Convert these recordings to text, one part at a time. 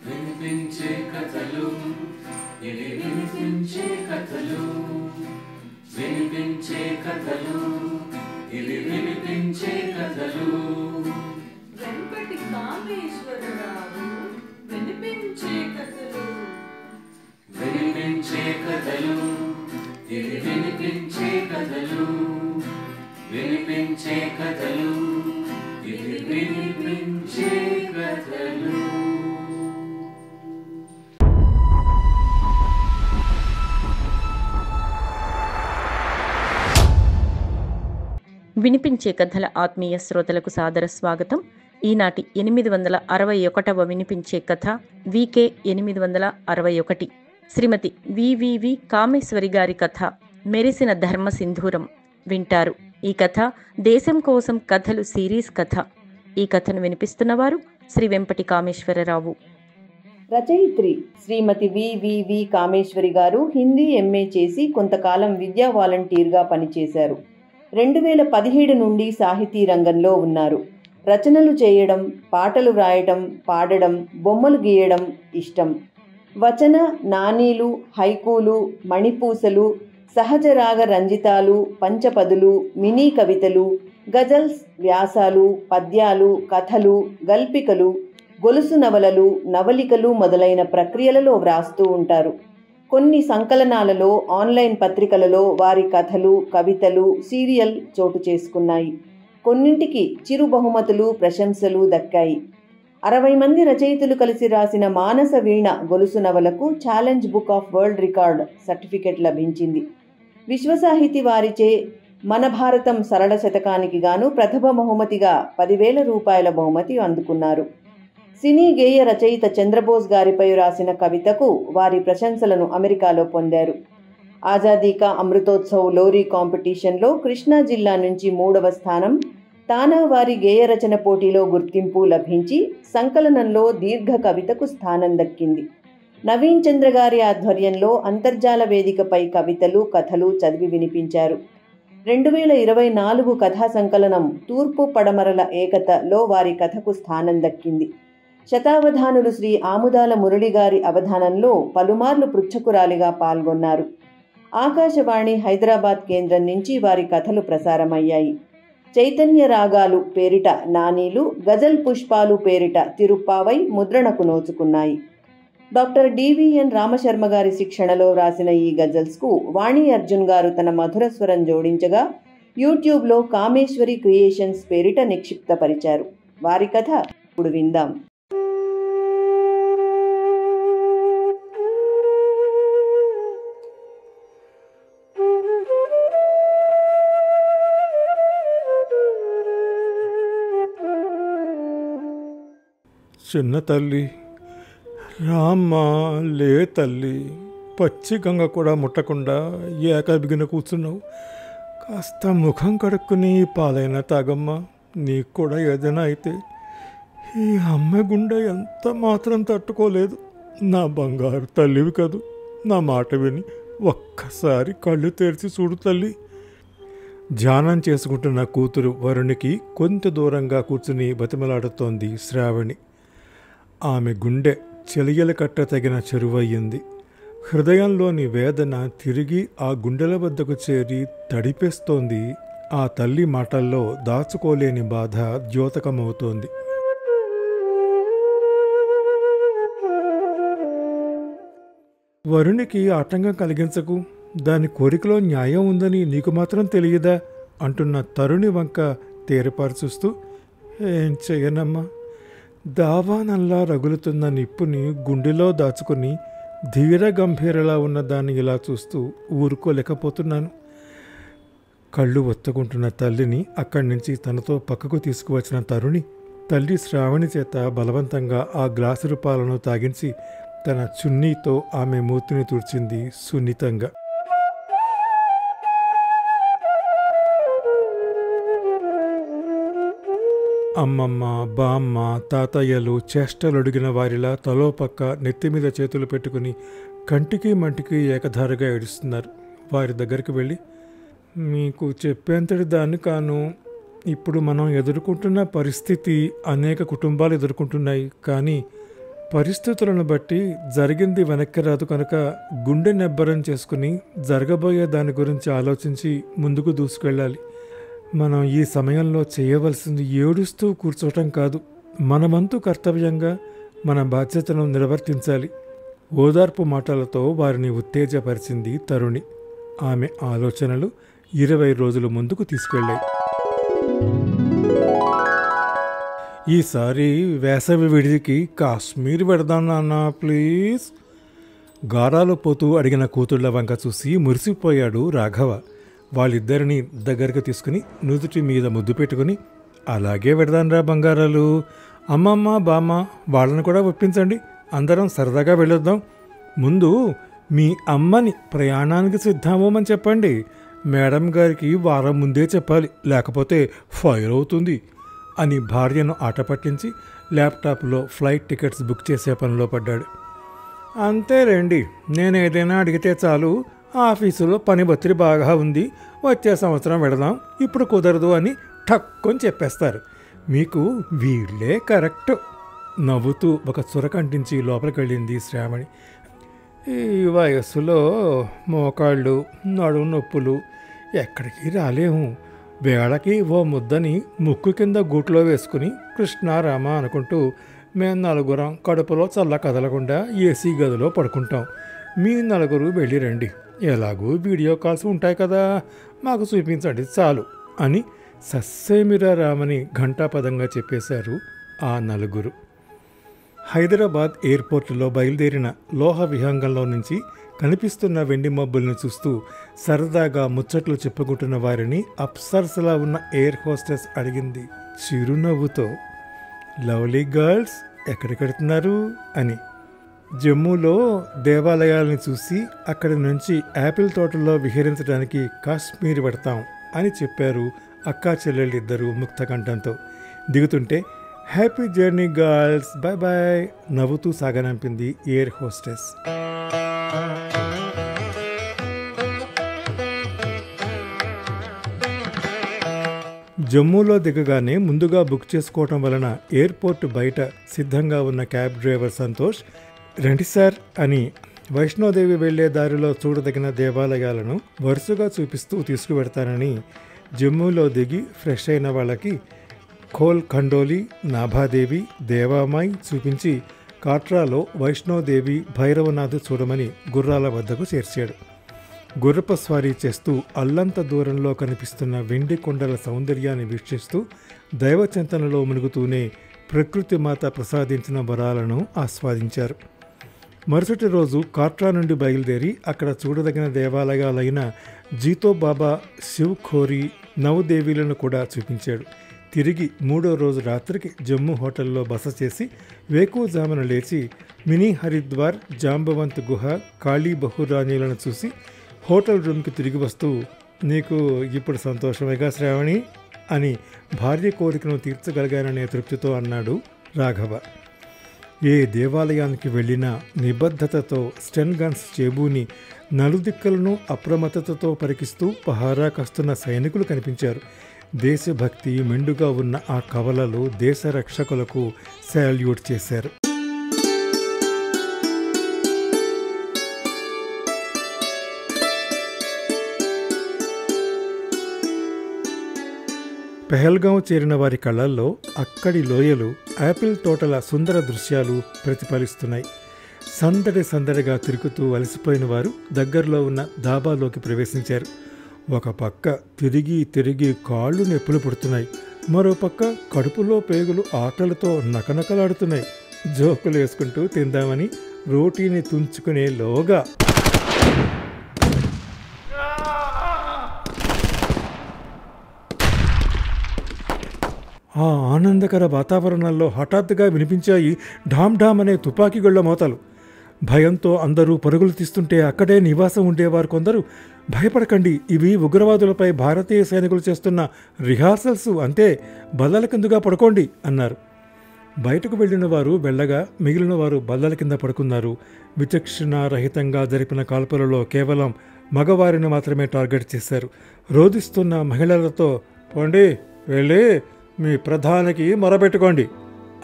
వినిపించే కథలు ఇవి వినిపించే కథలు వినిపించే కథలు ఇవి వినిపించే కథలు వెంపటి కామేశ్వరరావు వినిపించే కథలు వినిపించే కథలు ఇవి వినిపించే కథలు వినిపించే కథలు ఇవి వినిపించే కథలు. వినిపించే కథల ఆత్మీయ శ్రోతలకు సాదర స్వాగతం. ఈనాటి 861వ వినిపించే కథ వికే 861. శ్రీమతి వివివి కామేశ్వరి గారి కథ మెరిసిన ధర్మ సింధూరం వింటారు. ఈ కథ దేశం కోసం కథలు సిరీస్ కథ. ఈ కథను వినిపిస్తున్నవారు శ్రీ వెంపటి కామేశ్వరరావు. రచయిత్రి శ్రీమతి వివివి కామేశ్వరి గారు హిందీ ఎంఏ చేసి కొంతకాలం విద్యా వాలంటీర్గా పనిచేశారు. 2017 నుండి సాహితీ రంగంలో ఉన్నారు. రచనలు చేయడం, పాటలు వ్రాయడం, పాడడం, బొమ్మలు గీయడం ఇష్టం. వచన, నానీలు, హైకూలు, మణిపూసలు, సహజరాగ రంజితాలు, పంచపదులు, మినీ కవితలు, గజల్స్, వ్యాసాలు, పద్యాలు, కథలు, గల్పికలు, గొలుసు నవలలు, నవలికలు మొదలైన ప్రక్రియలలో వ్రాస్తూ ఉంటారు. కొన్ని సంకలనాలలో, ఆన్లైన్ పత్రికలలో వారి కథలు, కవితలు, సీరియల్ చోటు చేసుకున్నాయి. కొన్నింటికి చిరు బహుమతులు, ప్రశంసలు దక్కాయి. 60 మంది రచయితలు కలిసి రాసిన మానస వీణ గొలుసు నవలకు challenge book of world record certificate లభించింది. విశ్వసాహితి వారిచే మన భారతం సరళ శతకానికి గాను ప్రథమ బహుమతిగా 10,000 రూపాయల బహుమతి అందుకున్నారు. సినీ గేయ రచయిత చంద్రబోస్ గారిపై రాసిన కవితకు వారి ప్రశంసలను అమెరికాలో పొందారు. ఆజాదీ కా అమృతోత్సవ్ లోరీ కాంపిటీషన్లో కృష్ణా జిల్లా నుంచి 3వ స్థానం, తానా వారి గేయ రచన పోటీలో గుర్తింపు లభించి సంకలనంలో దీర్ఘ కవితకు స్థానం దక్కింది. నవీన్ చంద్ర గారి ఆధ్వర్యంలో అంతర్జాల వేదికపై కవితలు, కథలు చదివి వినిపించారు. 2024 కథా సంకలనం తూర్పు పడమరల ఏకతలో వారి కథకు స్థానం దక్కింది. శతావధానులు శ్రీ ఆముదాల మురళి గారి అవధానంలో పలుమార్లు పృచ్ఛకురాలిగా పాల్గొన్నారు. ఆకాశవాణి హైదరాబాద్ కేంద్రం నుంచి వారి కథలు ప్రసారమయ్యాయి. చైతన్య రాగాలు పేరిట నానీలు, గజల్ పుష్పాలు పేరిట తిరుప్పావై ముద్రణకు నోచుకున్నాయి. డాక్టర్ డివిఎన్ రామశర్మ గారి శిక్షణలో రాసిన ఈ గజల్స్కు వాణి అర్జున్ గారు తన మధుర స్వరం జోడించగా యూట్యూబ్లో కామేశ్వరి క్రియేషన్స్ పేరిట నిక్షిప్తపరిచారు. వారి కథ ఇప్పుడు విందాం. చిన్న తల్లి రామ్మా, లే తల్లి, పచ్చి గంగ కూడా ముట్టకుండా ఏకబిగిన కూర్చున్నావు. కాస్త ముఖం కడుక్కుని పాలైన తాగమ్మా. నీకు కూడా ఏదైనా అయితే ఈ అమ్మ గుండె ఎంత మాత్రం తట్టుకోలేదు. నా బంగారు తల్లివి కదూ. నా మాట విని ఒక్కసారి కళ్ళు తెరిచి చూడు తల్లి. ధ్యానం చేసుకుంటున్న కూతురు వరుణికి కొంత దూరంగా కూర్చుని బతిమలాడుతోంది శ్రావణి. ఆమె గుండె చెలియల కట్ట తగిన చెరువయ్యింది. హృదయంలోని వేదన తిరిగి ఆ గుండెల వద్దకు చేరి తడిపేస్తోంది. ఆ తల్లి మాటల్లో దాచుకోలేని బాధ ద్యోతకమవుతోంది. వరుణికి ఆటంకం కలిగించకు, దాని కోరికలో న్యాయం ఉందని నీకు మాత్రం తెలియదా అంటున్న తరుణి వంక తేరపరచూస్తూ, ఏం చెయ్యనమ్మా, దావానల్లా రగులుతున్న నిప్పుని గుండెలో దాచుకుని ధీర గంభీరలా ఉన్న దాన్ని ఇలా చూస్తూ ఊరుకోలేకపోతున్నాను. కళ్ళు ఒత్తుకుంటున్న తల్లిని అక్కడి నుంచి తనతో పక్కకు తీసుకువచ్చిన తరుణి తల్లి శ్రావణి చేత బలవంతంగా ఆ గ్లాసు పాలను తాగించి తన చున్నీతో ఆమె మూతిని తుడిచింది సున్నితంగా. అమ్మమ్మ, బామ్మ, తాతయ్యలు చేష్టలొడిగిన వారిలా తలోపక్క నెత్తిమీద చేతులు పెట్టుకుని కంటికి మంటికి ఏకధారగా ఏడుస్తున్నారు. వారి దగ్గరికి వెళ్ళి, మీకు చెప్పేంతటి దాన్ని కాను. ఇప్పుడు మనం ఎదుర్కొంటున్న పరిస్థితి అనేక కుటుంబాలు ఎదుర్కొంటున్నాయి. కానీ పరిస్థితులను బట్టి జరిగింది వెనక్కి రాదు కనుక గుండె నెబ్బరం చేసుకుని జరగబోయే దాని గురించి ఆలోచించి ముందుకు దూసుకెళ్ళాలి. మనం ఈ సమయంలో చేయవలసింది ఏడుస్తూ కూర్చోవటం కాదు, మనమంతు కర్తవ్యంగా మన బాధ్యతను నిర్వర్తించాలి. ఓదార్పు మాటలతో వారిని ఉత్తేజపరిచింది తరుణి. ఆమె ఆలోచనలు 20 రోజులు ముందుకు తీసుకెళ్ళాయి. ఈసారి వేసవి విడిదికి కాశ్మీర్ పెడదాం నాన్న ప్లీజ్. గారాలు పోతూ అడిగిన కూతుళ్ల వంక చూసి మురిసిపోయాడు రాఘవ. వాళ్ళిద్దరిని దగ్గరకు తీసుకుని నుదుటి మీద ముద్దు పెట్టుకుని, అలాగే పెడదాన్రా బంగారాలు. అమ్మమ్మ బామ్మ వాళ్ళని కూడా ఒప్పించండి, అందరం సరదాగా వెళ్ళొద్దాం. ముందు మీ అమ్మని ప్రయాణానికి సిద్ధమని చెప్పండి. మేడం గారికి వారం ముందే చెప్పాలి, లేకపోతే ఫైర్ అవుతుంది అని భార్యను ఆట పట్టించి ల్యాప్టాప్లో ఫ్లైట్ టికెట్స్ బుక్ చేసే పనిలో పడ్డాడు. అంతే రండి, నేను ఏదైనా అడిగితే చాలు, ఆఫీసులో పని ఒత్తిడి బాగా ఉంది, వచ్చే సంవత్సరం వెళదాం, ఇప్పుడు కుదరదు అని ఠక్కుని చెప్పేస్తారు. మీకు వీళ్ళే కరెక్ట్. నవ్వుతూ ఒక చురకంటించి లోపలికి వెళ్ళింది శ్రావణి. ఈ వయస్సులో మోకాళ్ళు నడుము నొప్పులు, ఎక్కడికి రాలేము. వేళకి ఓ ముద్దని ముక్కు కింద గూట్లో వేసుకుని కృష్ణారామ అనుకుంటూ మేము నలుగురం కడుపులో చల్ల కదలకుండా ఏసీ గదిలో పడుకుంటాం. మీ నలుగురు వెళ్ళి రండి, ఎలాగూ వీడియో కాల్స్ ఉంటాయి కదా, మాకు చూపించండి చాలు అని సస్సేమిరా రామని ఘంటాపదంగా చెప్పేశారు ఆ నలుగురు. హైదరాబాద్ ఎయిర్పోర్టులో బయలుదేరిన లోహ విహంగంలో నుంచి కనిపిస్తున్న వెండి మబ్బుల్ని చూస్తూ సరదాగా ముచ్చట్లు చెప్పుకుంటున్న వారిని అప్సర్స్లా ఉన్న ఎయిర్ హోస్టెస్ అడిగింది చిరునవ్వుతో, లవ్లీ గర్ల్స్ ఎక్కడికెడుతున్నారు అని. జమ్మూలో దేవాలయాల్ని చూసి అక్కడి నుంచి యాపిల్ తోటల్లో విహరించడానికి కాశ్మీర్ పెడతాం అని చెప్పారు అక్కా చెల్లెళ్ళిద్దరూ ముక్తకంఠంతో. దిగుతుంటే happy journey girls, bye bye నవ్వుతూ సాగనంపింది ఎయిర్ హోస్టెస్. జమ్మూలో దిగగానే ముందుగా బుక్ చేసుకోవటం వలన ఎయిర్పోర్ట్ బయట సిద్ధంగా ఉన్న క్యాబ్ డ్రైవర్ సంతోష్, రండి సార్ అని వైష్ణోదేవి వెళ్లే దారిలో చూడదగిన దేవాలయాలను వరుసగా చూపిస్తూ తీసుకువెడతానని జమ్మూలో దిగి ఫ్రెష్ అయిన వాళ్ళకి ఖోల్ ఖండోలి, నాభాదేవి, దేవామాయ్ చూపించి కాట్రాలో వైష్ణోదేవి, భైరవనాథ్ చూడమని గుర్రాల వద్దకు చేర్చాడు. గుర్రప స్వారీ చేస్తూ అల్లంత దూరంలో కనిపిస్తున్న వెండి కొండల సౌందర్యాన్ని వీక్షిస్తూ దైవచింతనలో మునుగుతూనే ప్రకృతి మాత ప్రసాదించిన వరాలను ఆస్వాదించారు. మరుసటి రోజు కాట్రా నుండి బయలుదేరి అక్కడ చూడదగిన దేవాలయాలైన జీతో బాబా, శివ్ ఖోరీ, నవదేవీలను కూడా చూపించాడు. తిరిగి 3వ రోజు రాత్రికి జమ్మూ హోటల్లో బస చేసి వేకువజామున లేచి మినీ హరిద్వార్, జాంబవంత్ గుహ, కాళీ బహురాణీలను చూసి హోటల్ రూమ్కి తిరిగి వస్తూ, నీకు ఇప్పుడు సంతోషమేగా శ్రావణి అని భార్య కోరికను తీర్చగలిగాననే తృప్తితో అన్నాడు రాఘవ. ఏ దేవాలయానికి వెళ్ళినా నిబద్ధతతో స్టెన్ గన్స్ చేబూని నలుదిక్కలను అప్రమత్తతతో పరికిస్తూ పహారా కాస్తున్న సైనికులు కనిపించారు. దేశభక్తి మెండుగా ఉన్న ఆ కవలలు దేశ రక్షకులకు శాల్యూట్ చేశారు. పెహల్గాం చేరిన వారి కళ్ళల్లో అక్కడి లోయలు, యాపిల్ తోటల సుందర దృశ్యాలు ప్రతిఫలిస్తున్నాయి. సందడిగా తిరుగుతూ అలసిపోయిన వారు దగ్గరలో ఉన్న దాబాలోకి ప్రవేశించారు. ఒక పక్క తిరిగి కాళ్ళు నొప్పులు పుడుతున్నాయి, మరో పక్క కడుపులో పేగులు ఆకలితో నకనకలాడుతున్నాయి. జోకులు వేసుకుంటూ తిందామని రోటీని తుంచుకునే లోగా ఆ ఆనందకర వాతావరణంలో హఠాత్తుగా వినిపించాయి ఢామ్ ఢామ్ అనే తుపాకీ గొళ్ళ మోతలు. భయంతో అందరూ పరుగులు తీస్తుంటే అక్కడే నివాసం ఉండేవారు కొందరు, భయపడకండి, ఇవి ఉగ్రవాదులపై భారతీయ సైనికులు చేస్తున్న రిహార్సల్స్, అంతే, బల్లల కిందుగా పడుకోండి అన్నారు. బయటకు వెళ్లిన వారు వెళ్ళగా మిగిలిన వారు బల్లల కింద పడుకున్నారు. విచక్షణారహితంగా జరిపిన కాల్పులలో కేవలం మగవారిని మాత్రమే టార్గెట్ చేశారు. రోదిస్తున్న మహిళలతో పోండి, వెళ్ళి మీ ప్రధానికి మొరబెట్టుకోండి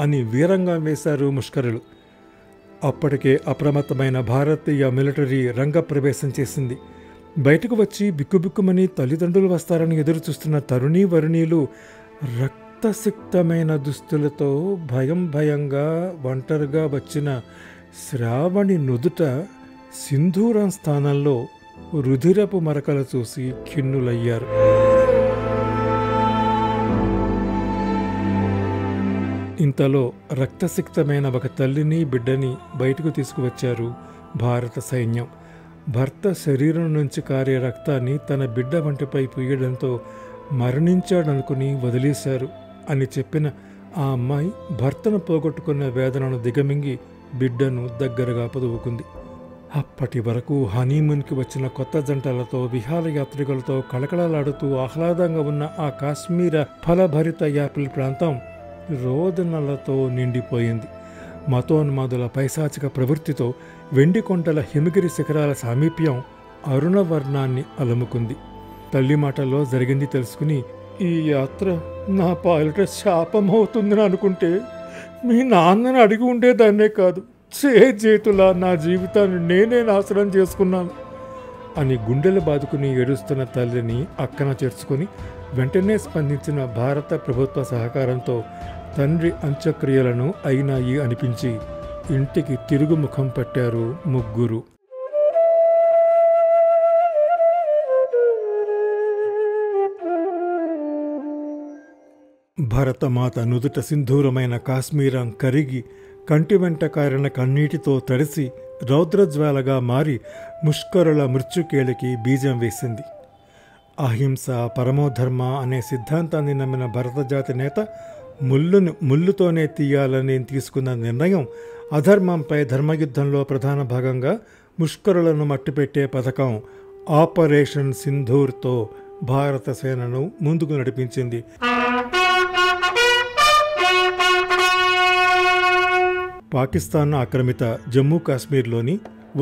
అని వీరంగా వేశారు ముష్కరులు. అప్పటికే అప్రమత్తమైన భారతీయ మిలిటరీ రంగప్రవేశం చేసింది. బయటకు వచ్చి బిక్కుబిక్కుమని తల్లిదండ్రులు వస్తారని ఎదురుచూస్తున్న తరుణీ వరుణీలు రక్తసిక్తమైన దుస్తులతో భయంగా ఒంటరిగా వచ్చిన శ్రావణి నుదుట సింధూరం స్థానంలో రుధిరపు మరకలు చూసి ఖిన్నులయ్యారు. ఇంతలో రక్తసిక్తమైన ఒక తల్లిని బిడ్డని బయటకు తీసుకువచ్చారు భారత సైన్యం. భర్త శరీరం నుంచి కారే రక్తాన్ని తన బిడ్డ వంటిపై పూయడంతో మరణించాడనుకుని వదిలేశారు అని చెప్పిన ఆ అమ్మాయి భర్తను పోగొట్టుకున్న వేదనను దిగమింగి బిడ్డను దగ్గరగా పొదువుకుంది. అప్పటి వరకు హనీమూన్కి వచ్చిన కొత్త జంటలతో విహారయాత్రికులతో కళకళలాడుతూ ఆహ్లాదంగా ఉన్న ఆ కాశ్మీర ఫలభరిత యాపిల్ ప్రాంతం రోదనలతో నిండిపోయింది. మతోన్మాదుల పైశాచిక ప్రవృత్తితో వెండి కొండల హిమగిరి శిఖరాల సామీప్యం అరుణవర్ణాన్ని అలుముకుంది. తల్లి మాటల్లో జరిగింది తెలుసుకుని, ఈ యాత్ర నా పాలిట శాపమవుతుందని అనుకుంటే మీ నాన్నని అడిగి ఉండేదాన్నే కాదు, చేతులా నా జీవితాన్ని నేనే నాశనం చేసుకున్నాను అని గుండెలు బాదుకుని ఏడుస్తున్న తల్లిని అక్కన చేర్చుకొని వెంటనే స్పందించిన భారత ప్రభుత్వ సహకారంతో తండ్రి అంత్యక్రియలను అయినాయి అనిపించి ఇంటికి తిరుగుముఖం పట్టారు ముగ్గురు. భరతమాత నుదుట సింధూరమైన కాశ్మీరం కరిగి కంటి వెంట కారిన కన్నీటితో తడిసి రౌద్రజ్వాలగా మారి ముష్కరుల మృత్యుకేళికి బీజం వేసింది. అహింస పరమోధర్మ అనే సిద్ధాంతాన్ని నమ్మిన భరతజాతి నేత ముళ్ళును ముళ్ళుతోనే తీయాలని తీసుకున్న నిర్ణయం అధర్మంపై ధర్మయుద్ధంలో ప్రధాన భాగంగా ముష్కరులను మట్టిపెట్టే పథకం ఆపరేషన్ సింధూర్తో భారత సేనను ముందుకు నడిపించింది. పాకిస్తాన్ ఆక్రమిత జమ్మూ కాశ్మీర్లోని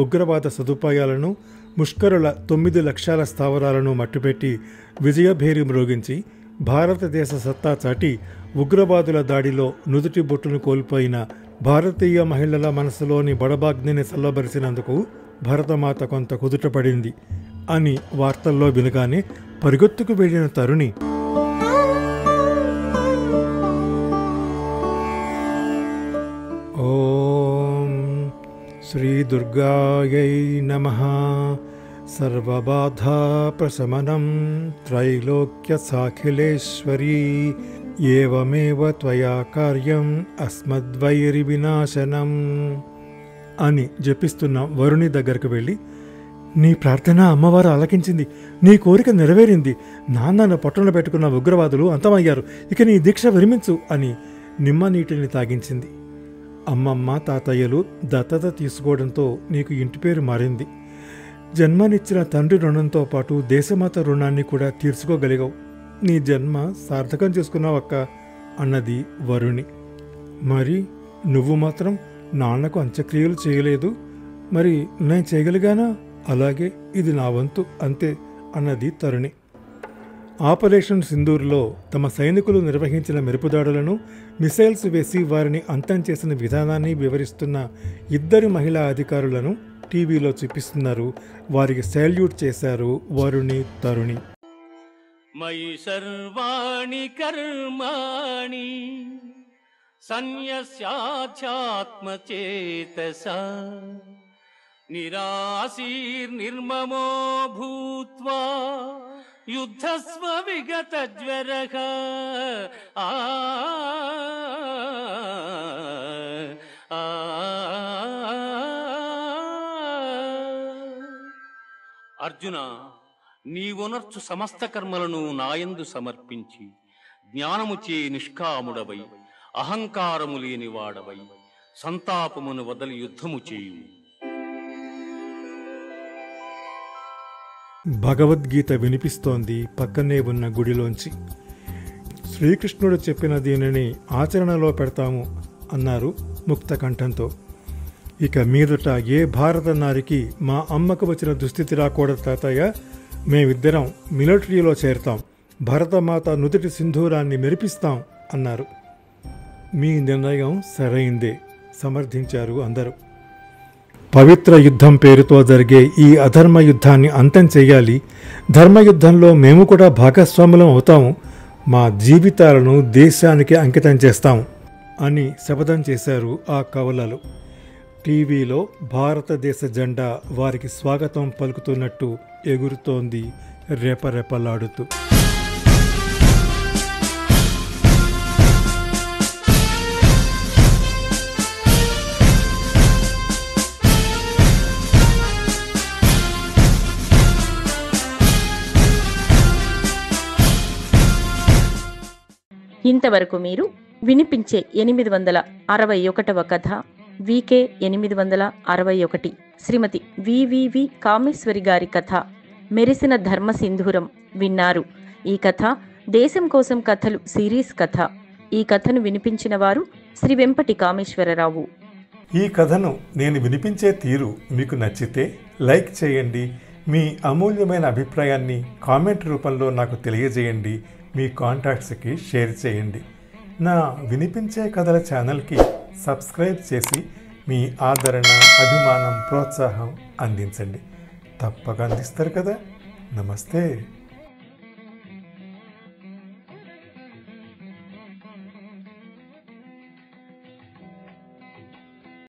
ఉగ్రవాద సదుపాయాలను, ముష్కరుల 9 లక్షల స్థావరాలను మట్టిపెట్టి విజయభేరి మ్రోగించి భారతదేశ సత్తా చాటి ఉగ్రవాదుల దాడిలో నుదుటి బొట్టును కోల్పోయిన భారతీయ మహిళల మనసులోని బడబాగ్నిని చల్లబరిచినందుకు భరతమాత కొంత కుదుటపడింది అని వార్తల్లో వినగానే పరిగెత్తుకు వెళ్ళిన తరుణి ఓం శ్రీ దుర్గాయై నమః సర్వబాధా ప్రశమనం త్రైలోక్య సాఖిలేశ్వరీ ఏవమేవ త్వయా కార్యం అస్మద్వైరి వినాశనం అని జపిస్తున్న వరుణి దగ్గరకు వెళ్ళి, నీ ప్రార్థన అమ్మవారు ఆలకించింది, నీ కోరిక నెరవేరింది, నాన్నను పొట్టన పెట్టుకున్న ఉగ్రవాదులు అంతమయ్యారు, ఇక నీ దీక్ష విరమించు అని నిమ్మ నీటిని తాగించింది. అమ్మమ్మ తాతయ్యలు దత్తత తీసుకోవడంతో నీకు ఇంటి పేరు మారింది. జన్మనిచ్చిన తండ్రి రుణంతో పాటు దేశమాత రుణాన్ని కూడా తీర్చుకోగలిగావు. నీ జన్మ సార్థకం చేసుకున్నావక్క అన్నది వరుణి. మరి నువ్వు మాత్రం నాన్నకు అంత్యక్రియలు చేయలేదు, మరి నేను చేయగలిగానా? అలాగే ఇది నా వంతు అంతే అన్నది తరుణి. ఆపరేషన్ సింధూర్లో తమ సైనికులు నిర్వహించిన మెరుపుదాడులను, మిసైల్స్ వేసి వారిని అంతం చేసిన విధానాన్ని వివరిస్తున్న 2 మహిళా అధికారులను టీవీలో చూపిస్తున్నారు. వారికి సాల్యూట్ చేశారు వరుణి, తరుణి. మయి సర్వాణి కర్మాణి సన్యస్యాధ్యాత్మచేతసా నిరాశీర్నిర్మమో భూత్వా యుద్ధస్వ విగతజ్వరః అర్జున, నీవొనర్చు సమస్త కర్మలను నాయందు సమర్పించి జ్ఞానముచే నిష్కాముడవై అహంకారము లేనివాడవై సంతాపమును వదలి యుద్ధము చేయు. భగవద్గీత వినిపిస్తోంది పక్కనే ఉన్న గుడిలోంచి. శ్రీకృష్ణుడు చెప్పిన దీనిని ఆచరణలో పెడతాము అన్నారు ముక్త కంఠంతో. ఇక మీదట ఏ భారత నారికి మా అమ్మకు వచ్చిన దుస్థితి రాకూడదు తాతయ్య. మేమిద్దరం మిలిటరీలో చేరతాం, భరతమాత నుదుటి సింధూరాన్ని మెరిపిస్తాం అన్నారు. మీ నిర్ణయం సరైందే సమర్థించారు అందరూ. పవిత్ర యుద్ధం పేరుతో జరిగే ఈ అధర్మ యుద్ధాన్ని అంతం చెయ్యాలి. ధర్మయుద్ధంలో మేము కూడా భాగస్వాములం అవుతాము. మా జీవితాలను దేశానికి అంకితం చేస్తాం అని శపథం చేశారు ఆ కవలలు. టీవీలో భారతదేశ జెండా వారికి స్వాగతం పలుకుతున్నట్టు ఎగురుతోంది రెపరెపలాడుతూ. ఇంతవరకు మీరు వినిపించే 861వ కథ వీకే 861 శ్రీమతి వివివి కామేశ్వరి గారి కథ మెరిసిన ధర్మ సింధూరం విన్నారు. ఈ కథ దేశం కోసం కథలు సిరీస్ కథ. ఈ కథను వినిపించిన వారు శ్రీ వెంపటి కామేశ్వరరావు. ఈ కథను నేను వినిపించే తీరు మీకు నచ్చితే లైక్ చేయండి. మీ అమూల్యమైన అభిప్రాయాన్ని కామెంట్ రూపంలో నాకు తెలియజేయండి. మీ కాంటాక్ట్స్కి షేర్ చేయండి. నా వినిపించే కథల ఛానల్కి సబ్స్క్రైబ్ చేసి మీ ఆదరణ, అభిమానం, ప్రోత్సాహం అందించండి. తప్పక అందిస్తారు కదా. నమస్తే.